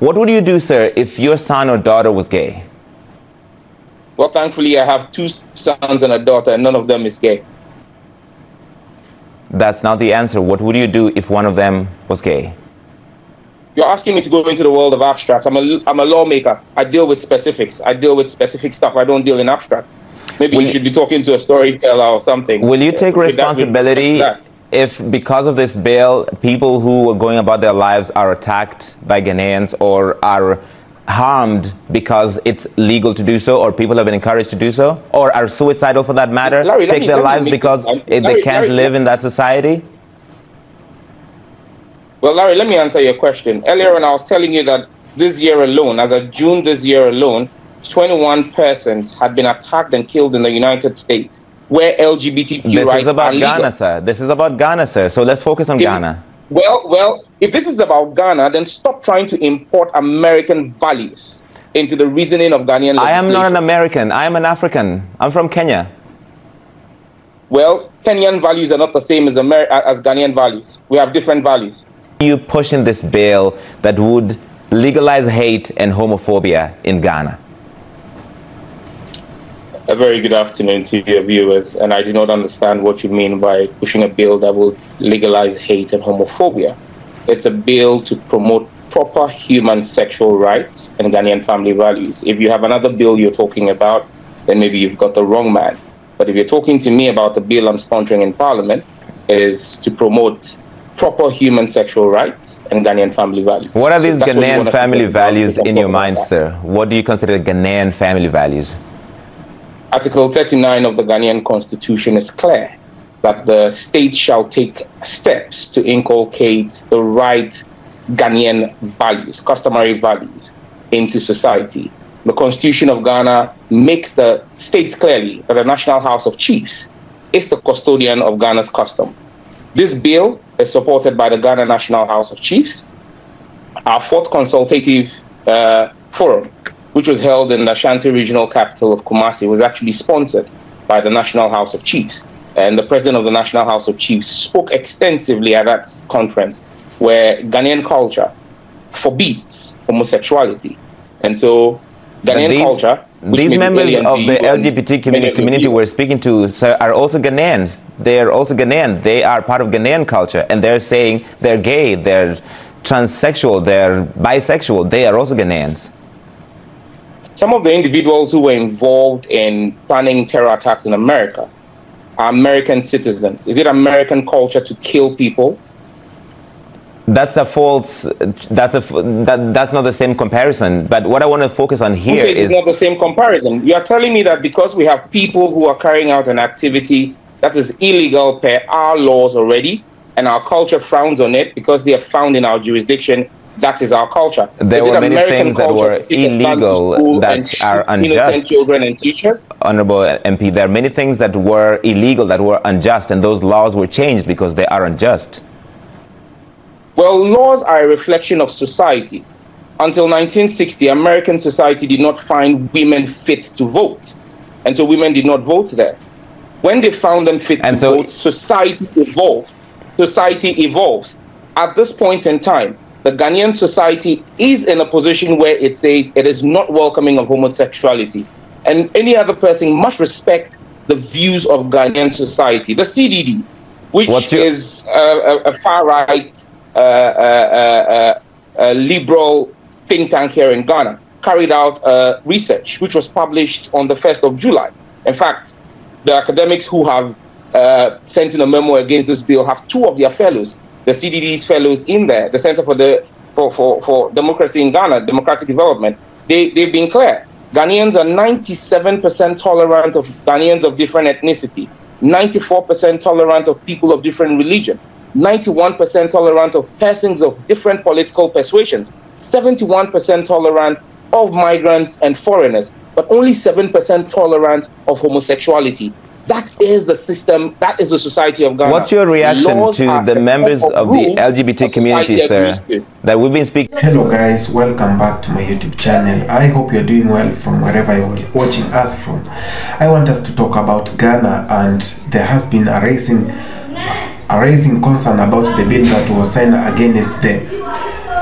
What would you do, sir, if your son or daughter was gay? Well, thankfully, I have 2 sons and a daughter, and none of them is gay. That's not the answer. What would you do if one of them was gay? You're asking me to go into the world of abstracts. I'm a lawmaker. I deal with specifics. I deal with specific stuff. I don't deal in abstract. Maybe you should be talking to a storyteller or something. Will you take responsibility if, because of this bill, people who are going about their lives are attacked by Ghanaians or are harmed because it's legal to do so, or people have been encouraged to do so, or are suicidal for that matter, Larry, take their lives because they can't live in that society? Well, Larry, let me answer your question. Earlier on, I was telling you that this year alone, as of June this year alone, 21 persons had been attacked and killed in the United States, where LGBTQ rights are legal. This is about Ghana, sir. This is about Ghana, sir. So let's focus on Ghana. Well, if this is about Ghana, then stop trying to import American values into the reasoning of Ghanaian legislation. I am not an American. I am an African. I'm from Kenya. Well, Kenyan values are not the same as Ghanaian values. We have different values. You pushing this bill that would legalize hate and homophobia in Ghana? A very good afternoon to your viewers, and I do not understand what you mean by pushing a bill that will legalize hate and homophobia. It's a bill to promote proper human sexual rights and Ghanaian family values. If you have another bill you're talking about, then maybe you've got the wrong man. But if you're talking to me about the bill I'm sponsoring in Parliament, it is to promote proper human sexual rights and Ghanaian family values. What are these Ghanaian family values in your mind, sir? What do you consider Ghanaian family values? Article 39 of the Ghanaian Constitution is clear that the state shall take steps to inculcate the right Ghanaian values, customary values, into society. The Constitution of Ghana makes the states clearly that the National House of Chiefs is the custodian of Ghana's custom. This bill is supported by the Ghana National House of Chiefs. Our 4th consultative forum, which was held in the Ashanti regional capital of Kumasi, was actually sponsored by the National House of Chiefs. And the president of the National House of Chiefs spoke extensively at that conference, where Ghanaian culture forbids homosexuality. And so Ghanaian culture... These members of the LGBT community we're speaking to, sir, are also Ghanaians. They are also Ghanaian. They are part of Ghanaian culture. And they're saying they're gay, they're transsexual, they're bisexual. They are also Ghanaians. Some of the individuals who were involved in planning terror attacks in America are American citizens. Is it American culture to kill people? That's a false, that's not the same comparison. But what I want to focus on here is... It's not the same comparison. You are telling me that because we have people who are carrying out an activity that is illegal per our laws already, and our culture frowns on it because they are found in our jurisdiction, that is our culture. There were many things that were illegal that are unjust. Innocent children and teachers. Honorable MP, there are many things that were illegal that were unjust, and those laws were changed because they are unjust. Well, laws are a reflection of society. Until 1960, American society did not find women fit to vote. And so women did not vote there. When they found them fit to vote, society evolved. Society evolves. At this point in time, the Ghanaian society is in a position where it says it is not welcoming of homosexuality. And any other person must respect the views of Ghanaian society. The CDD, which is a far-right liberal think tank here in Ghana, carried out research which was published on the 1st of July. In fact, the academics who have sent in a memo against this bill have 2 of their fellows, the CDD's fellows in there, the Center for Democracy in Ghana, Democratic Development. They've been clear. Ghanaians are 97% tolerant of Ghanaians of different ethnicity, 94% tolerant of people of different religion, 91% tolerant of persons of different political persuasions, 71% tolerant of migrants and foreigners, but only 7% tolerant of homosexuality. That is the system, that is the society of Ghana. What's your reaction to the members of the LGBT community, sir, that we've been speaking? Hello guys, welcome back to my YouTube channel. I hope you're doing well from wherever you're watching us from. I want us to talk about Ghana, and there has been a rising concern about the bill that was signed against the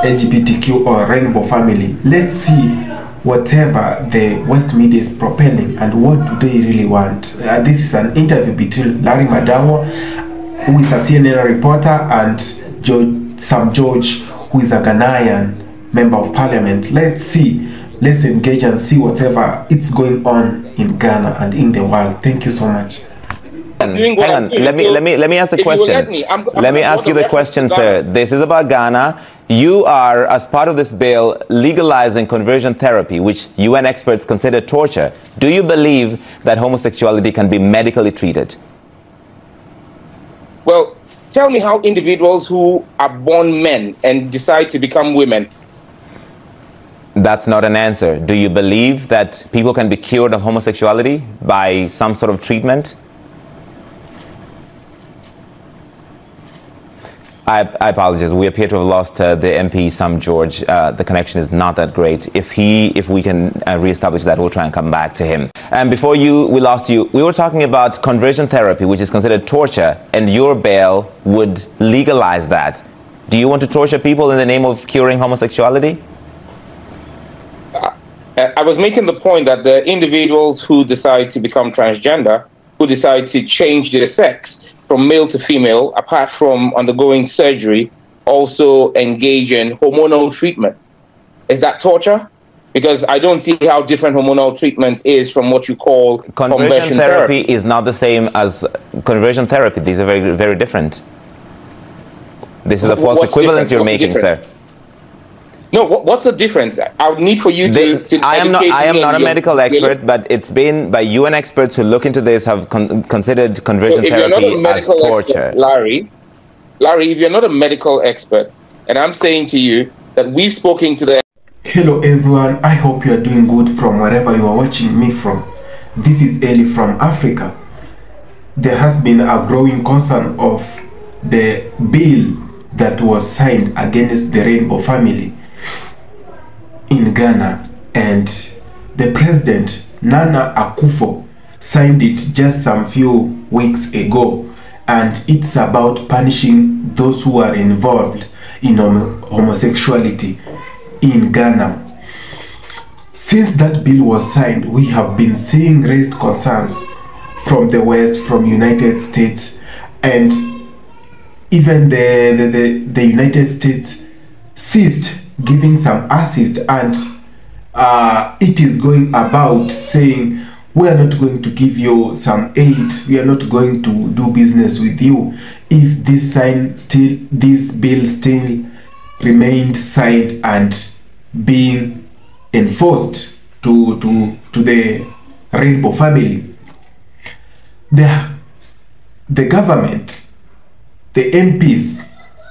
LGBTQ or rainbow family. Let's see whatever the West media is propelling and what do they really want. This is an interview between Larry Madawa, who is a CNN reporter, and Sam George, who is a Ghanaian member of parliament. Let's see, let's engage and see whatever it's going on in Ghana and in the world. Thank you so much. Hang on. Let me ask the question. Let me ask you the question, sir. This is about Ghana. You are, as part of this bill, legalizing conversion therapy, which UN experts consider torture. Do you believe that homosexuality can be medically treated? Well, tell me how individuals who are born men and decide to become women. That's not an answer. Do you believe that people can be cured of homosexuality by some sort of treatment? I apologize. We appear to have lost the MP, Sam George. The connection is not that great. If we can reestablish that, we'll try and come back to him. And before we lost you, we were talking about conversion therapy, which is considered torture, and your bill would legalize that. Do you want to torture people in the name of curing homosexuality? I was making the point that the individuals who decide to become transgender, who decide to change their sex from male to female, apart from undergoing surgery, also engage in hormonal treatment. Is that torture? Because I don't see how different hormonal treatment is from what you call conversion therapy. Is not the same as conversion therapy. These are very, very different. This is a false equivalence you're making, sir. No, what's the difference? I would need for you to I am not a medical expert, but it's been by UN experts who look into this have considered conversion therapy as torture. Expert, Larry, if you're not a medical expert, and I'm saying to you that we've spoken to the... Hello everyone, I hope you are doing good from wherever you are watching me from. This is Eli from Africa. There has been a growing concern of the bill that was signed against the rainbow family in Ghana, and the president Nana Akufo signed it just some few weeks ago, and it's about punishing those who are involved in homosexuality in Ghana. Since that bill was signed, we have been seeing raised concerns from the West, from United States, and even the United States ceased giving some assist, and it is going about saying we are not going to give you some aid, we are not going to do business with you if this bill still remained signed and being enforced to the rainbow family. The government, the MPs,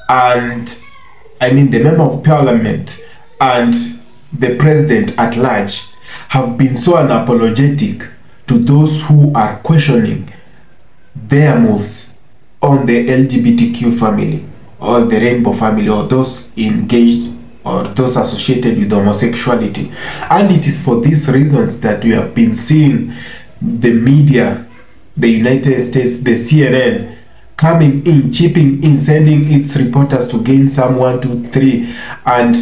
and the member of parliament and the president at large have been so unapologetic to those who are questioning their moves on the LGBTQ family or the rainbow family, or those engaged or those associated with homosexuality. And it is for these reasons that we have been seeing the media, the United States, the CNN, coming in, chipping in, sending its reporters to gain some 1, 2, 3, and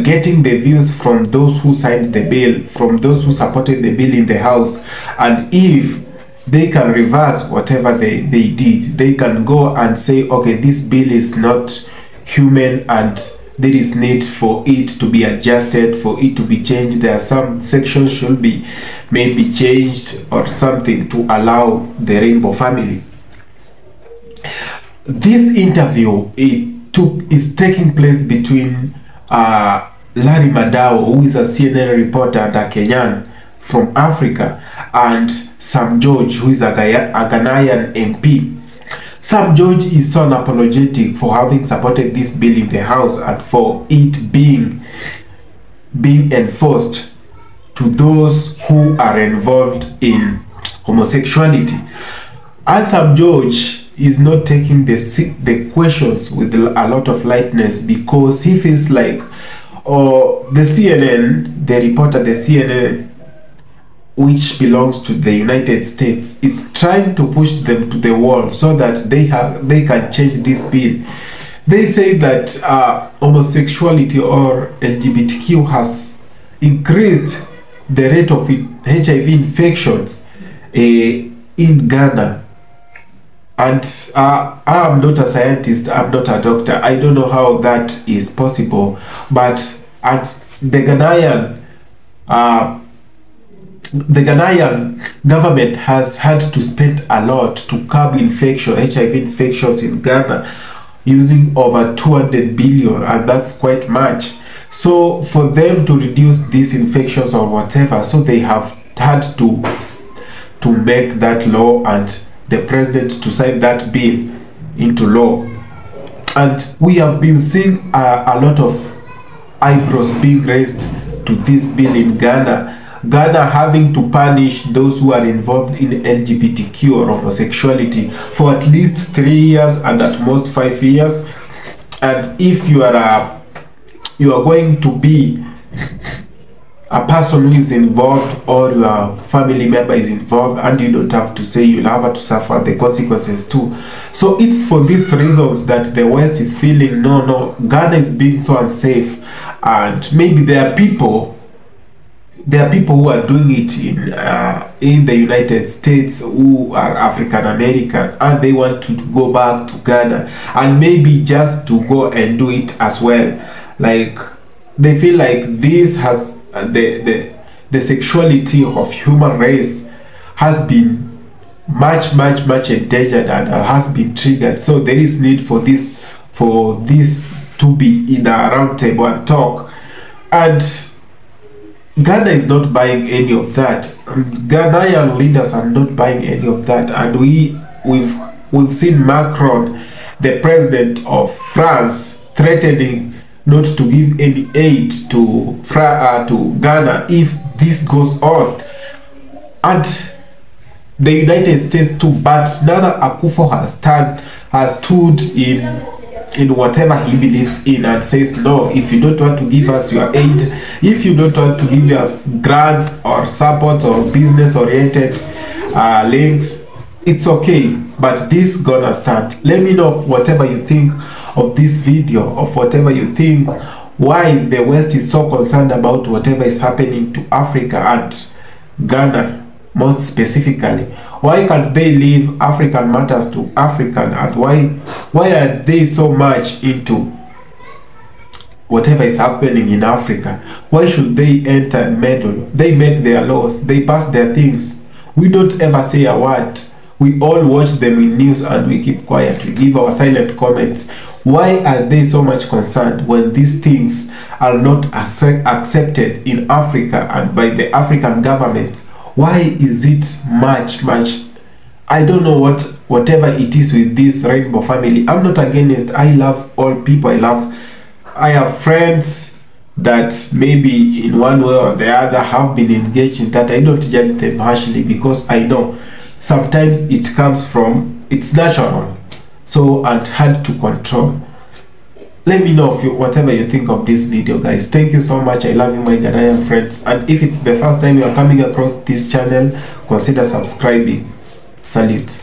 getting the views from those who signed the bill, from those who supported the bill in the House. And if they can reverse whatever they did, they can go and say, okay, this bill is not human and there is need for it to be adjusted, for it to be changed. There are some sections should be maybe changed or something to allow the rainbow family. This interview is taking place between Larry Madawa, who is a CNN reporter and a Kenyan from Africa, and Sam George, who is a Ghanaian MP. Sam George is so unapologetic for having supported this bill in the House and for it being enforced to those who are involved in homosexuality. And Sam George is not taking the questions with a lot of lightness, because he feels like the CNN, the reporter, the CNN, which belongs to the United States, is trying to push them to the wall so that they can change this bill. They say that homosexuality or LGBTQ has increased the rate of HIV infections in Ghana. And I'm not a scientist, I'm not a doctor, I don't know how that is possible, but at the Ghanaian government has had to spend a lot to curb HIV infections in Ghana, using over 200 billion, and that's quite much. So for them to reduce these infections or whatever, so they have had to make that law and the president to sign that bill into law. And we have been seeing a lot of eyebrows being raised to this bill in Ghana. Ghana having to punish those who are involved in LGBTQ or homosexuality for at least 3 years and at most 5 years. And if you are going to be a person who is involved, or your family member is involved, and you don't have to say, you'll have to suffer the consequences too. So it's for these reasons that the West is feeling, no, Ghana is being so unsafe. And maybe there are people who are doing it in the United States who are African American, and they want to go back to Ghana and maybe just to go and do it as well. Like, they feel like this has the sexuality of human race has been much endangered and has been triggered. So there is need for this to be in a round table and talk. And Ghana is not buying any of that. Ghanaian leaders are not buying any of that. And we've seen Macron, the president of France, threatening not to give any aid to Ghana if this goes on. And the United States too, but Nana Akufo has stood in whatever he believes in and says, no, if you don't want to give us your aid, if you don't want to give us grants or supports or business oriented links, it's okay, but this gonna stand. Let me know whatever you think of this video, of whatever you think, why the West is so concerned about whatever is happening to Africa and Ghana most specifically. Why can't they leave African matters to African, and why are they so much into whatever is happening in Africa? Why should they enter and meddle? They make their laws, they pass their things. We don't ever say a word. We all watch them in news and we keep quiet. We give our silent comments. Why are they so much concerned when these things are not accepted in Africa and by the African governments? Why is it much? I don't know whatever it is with this rainbow family. I'm not against. I love all people. I have friends that maybe in one way or the other have been engaged in that. I don't judge them harshly because I know sometimes it comes from, it's natural, so, and hard to control. Let me know whatever you think of this video, guys. Thank you so much. I love you, my Ghanaian friends. And if it's the first time you are coming across this channel, consider subscribing. Salute.